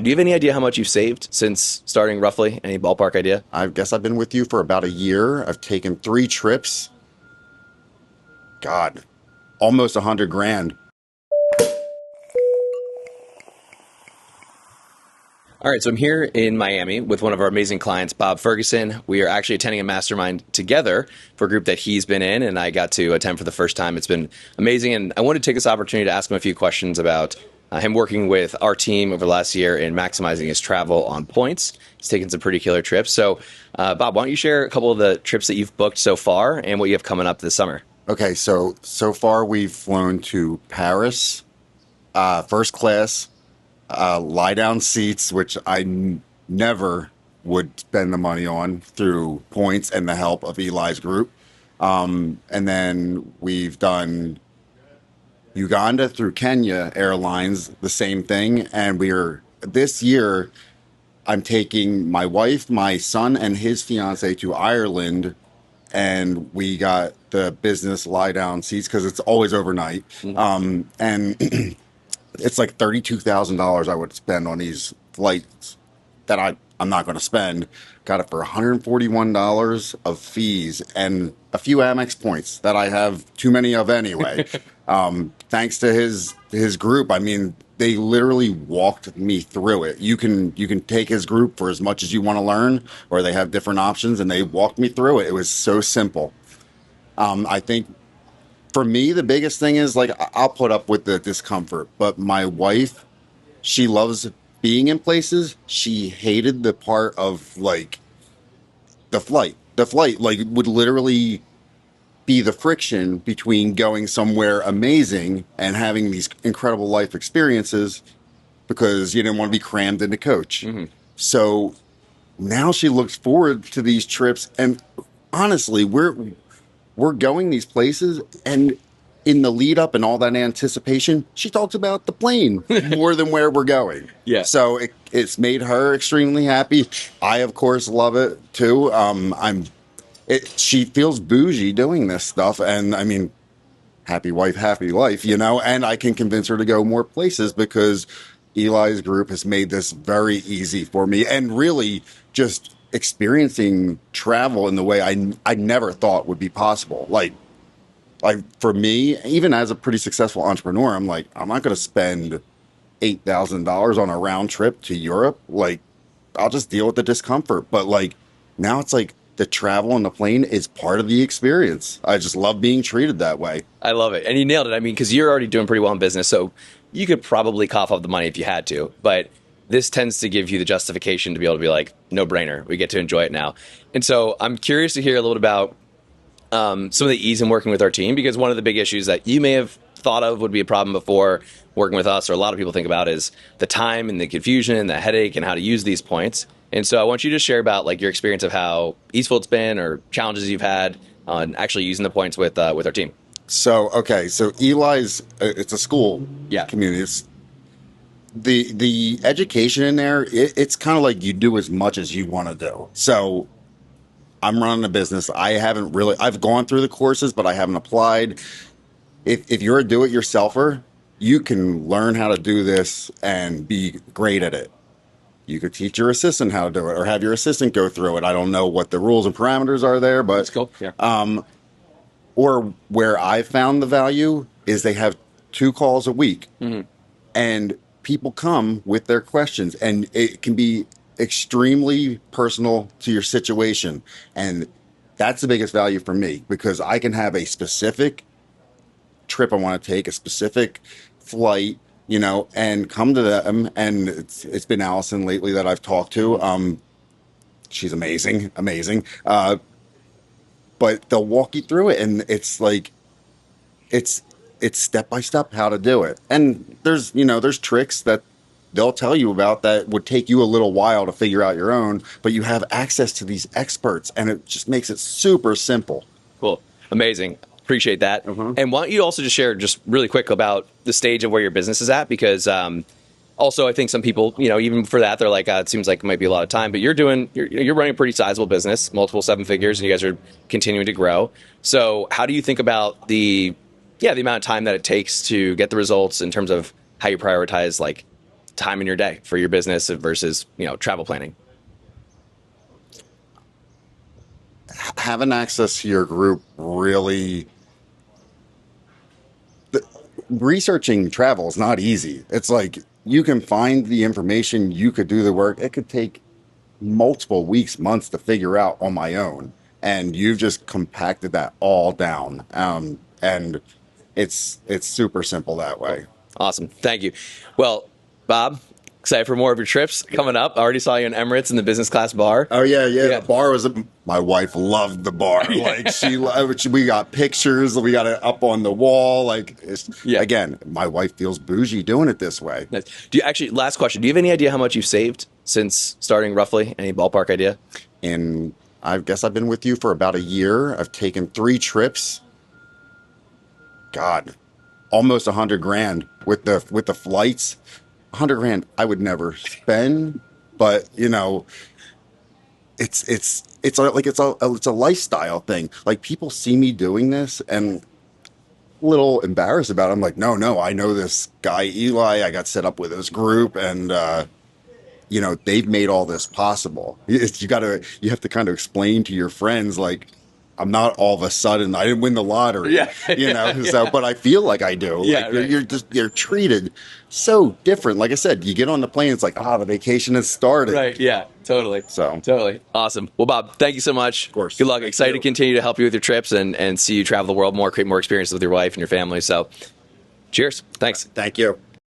Do you have any idea how much you've saved since starting roughly? Any ballpark idea? I guess I've been with you for about a year. I've taken 3 trips. God, almost 100 grand. All right, so I'm here in Miami with one of our amazing clients, Bob Ferguson. We are actually attending a mastermind together for a group that he's been in, and I got to attend for the first time. It's been amazing, and I wanted to take this opportunity to ask him a few questions about him working with our team over the last year in maximizing his travel on points. He's taken some pretty killer trips. So, Bob, why don't you share a couple of the trips that you've booked so far and what you have coming up this summer? Okay, so far we've flown to Paris, first class, lie down seats, which never would spend the money on through points and the help of Eli's group. And then we've done Uganda through Kenya Airlines, the same thing. And this year, I'm taking my wife, my son, and his fiance to Ireland. And we got the business lie down seats because it's always overnight. And it's like $32,000 I would spend on these flights that I'm not going to spend. Got it for $141 of fees and a few Amex points that I have too many of anyway. Thanks to his group. I mean, they literally walked me through it. You can take his group for as much as you want to learn, or they have different options, and they walked me through it. It was so simple. I think for me, the biggest thing is, like, I'll put up with the discomfort, but my wife, she loves being in places. She hated the part of, like, the flight. The flight, like, would literally be the friction between going somewhere amazing and having these incredible life experiences because you didn't want to be crammed in the coach. So now she looks forward to these trips, and honestly, we're going these places, and in the lead up and all that anticipation, she talks about the plane more than where we're going. Yeah. So it's made her extremely happy. I, of course, love it too. She feels bougie doing this stuff, and I mean, happy wife, happy life, you know. And I can convince her to go more places because Eli's group has made this very easy for me, and really just experiencing travel in the way I never thought would be possible. Like for me, even as a pretty successful entrepreneur, I'm like, I'm not going to spend $8,000 on a round trip to Europe. Like, I'll just deal with the discomfort. But like now it's like the travel on the plane is part of the experience. I just love being treated that way. I love it. And you nailed it. I mean, because you're already doing pretty well in business, so you could probably cough up the money if you had to. But this tends to give you the justification to be able to be like, no brainer. We get to enjoy it now. And so I'm curious to hear a little bit about some of the ease in working with our team, because one of the big issues that you may have thought of would be a problem before working with us, or a lot of people think about, is the time and the confusion and the headache and how to use these points. And so I want you to share about like your experience of how easeful it's been or challenges you've had on actually using the points with our team. So Eli's, it's a school community. It's the education in there. It's kind of like you do as much as you want to do. So I'm running a business. I've gone through the courses, but I haven't applied. If you're a do-it-yourselfer, you can learn how to do this and be great at it. You could teach your assistant how to do it, or have your assistant go through it. I don't know what the rules and parameters are there, but that's cool. Yeah. Or where I found the value is they have 2 calls a week, and people come with their questions, and it can be extremely personal to your situation. And that's the biggest value for me, because I can have a specific trip I want to take, a specific flight, you know, and come to them. And it's been Allison lately that I've talked to. She's amazing. But they'll walk you through it, and it's like, it's step by step how to do it. And there's tricks that they'll tell you about that would take you a little while to figure out your own, but you have access to these experts, and it just makes it super simple. Cool. Amazing. Appreciate that. And why don't you also just share just really quick about the stage of where your business is at? Because also, I think some people, even for that, they're like, it seems like it might be a lot of time, but you're running a pretty sizable business, multiple 7 figures, and you guys are continuing to grow. So how do you think about the amount of time that it takes to get the results in terms of how you prioritize like time in your day for your business versus, travel planning? Having access to your group really, researching travel is not easy. It's like you can find the information, you could do the work. It could take multiple weeks, months to figure out on my own. And you've just compacted that all down. And it's super simple that way. Awesome. Thank you. Well, Bob, excited for more of your trips coming up. I already saw you in Emirates in the business class bar. Oh yeah. The bar was my wife loved the bar. Like we got pictures, we got it up on the wall. Like again, my wife feels bougie doing it this way. Nice. Do you actually? Last question. Do you have any idea how much you've saved since starting? Roughly, any ballpark idea? And I guess I've been with you for about a year. I've taken 3 trips. God, almost $100,000 with the flights. $100,000 I would never spend, but it's a lifestyle thing. Like people see me doing this and a little embarrassed about it. I'm like, no, I know this guy Eli. I got set up with his group, and they've made all this possible. You have to kind of explain to your friends, like, I'm not all of a sudden, I didn't win the lottery, so, but I feel like I do. Yeah, like you're treated so different. Like I said, you get on the plane, it's like, the vacation has started. Right. Yeah, totally. So totally. Awesome. Well, Bob, thank you so much. Of course. Good luck. Excited to continue to help you with your trips and see you travel the world more, create more experiences with your wife and your family. So cheers. Thanks. Thank you.